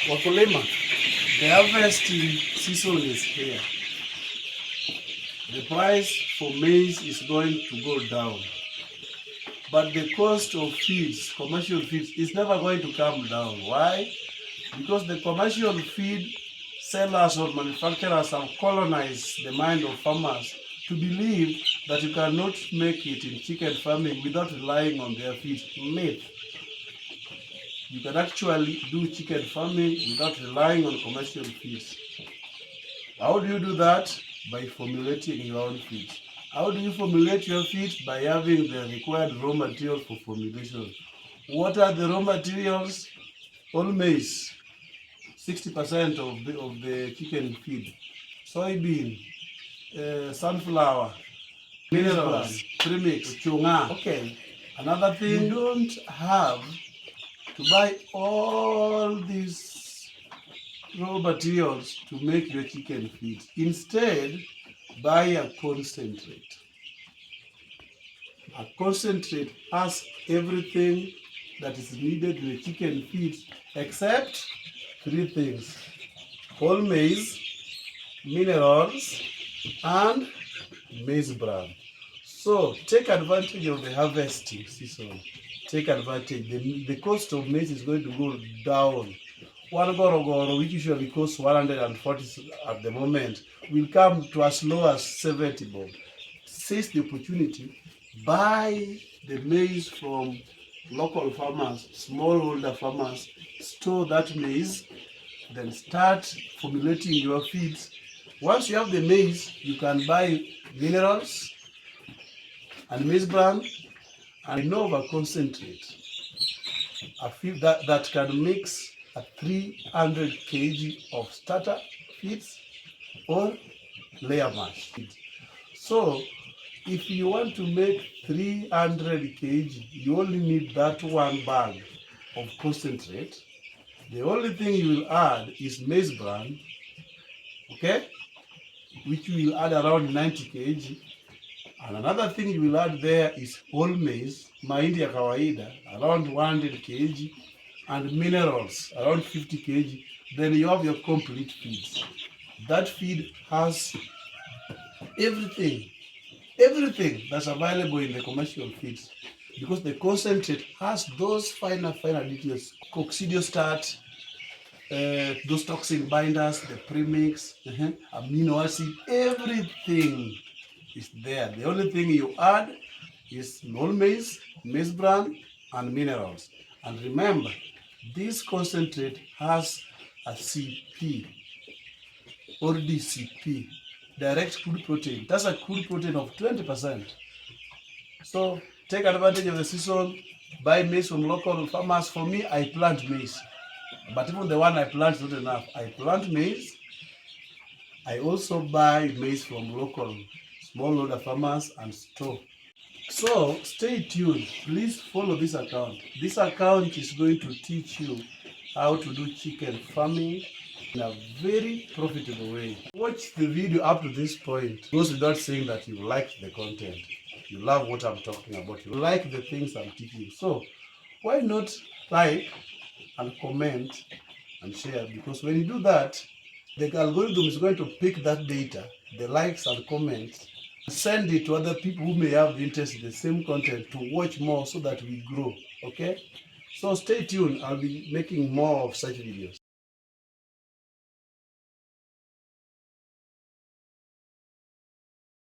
Wakulima, the harvesting season is here. The price for maize is going to go down. But the cost of feeds, commercial feeds, is never going to come down. Why? Because the commercial feed sellers or manufacturers have colonized the mind of farmers to believe that you cannot make it in chicken farming without relying on their feed. Myth. You can actually do chicken farming without relying on commercial feeds. How do you do that? By formulating your own feeds. How do you formulate your feeds? By having the required raw materials for formulation. What are the raw materials? All maize, 60% of the chicken feed. Soybean, sunflower, minerals, premix, chunga. Okay. Another thing, you don't have to buy all these raw materials to make your chicken feed. Instead, buy a concentrate. A concentrate has everything that is needed in a chicken feed except 3 things: whole maize, minerals, and maize bran. So take advantage of the harvesting season. Take advantage. The cost of maize is going to go down. One gorogoro, which usually costs 140 at the moment, will come to as low as 70 bob. Seize the opportunity. Buy the maize from local farmers, smallholder farmers. Store that maize, then start formulating your feeds. Once you have the maize, you can buy minerals and maize bran and Nova concentrate. A feed that can mix a 300 kg of starter feeds or layer mash. So if you want to make 300 kg, you only need that one bag of concentrate. The only thing you will add is maize bran, okay, which you will add around 90 kg. And another thing you will add there is whole maize, mahindi ya kawaida, around 100 kg, and minerals, around 50 kg. Then you have your complete feeds. That feed has everything that's available in the commercial feeds, because the concentrate has those finer details: coccidiostat, those toxin binders, the premix, amino acid, everything is there. The only thing you add is whole maize, maize bran, and minerals. And remember, this concentrate has a CP or DCP, direct crude protein. That's a crude protein of 20%. So take advantage of the season. Buy maize from local farmers. For me, I plant maize, but even the one I plant is not enough. I plant maize. I also buy maize from local smallholder farmers and store. So stay tuned. Please follow this account. This account is going to teach you how to do chicken farming in a very profitable way. Watch the video up to this point. Goes without saying that you like the content. You love what I'm talking about. You like the things I'm teaching. So why not like and comment and share? Because when you do that, the algorithm is going to pick that data, the likes and comments, send it to other people who may have interest in the same content to watch more so that we grow. Okay? So stay tuned. I'll be making more of such videos.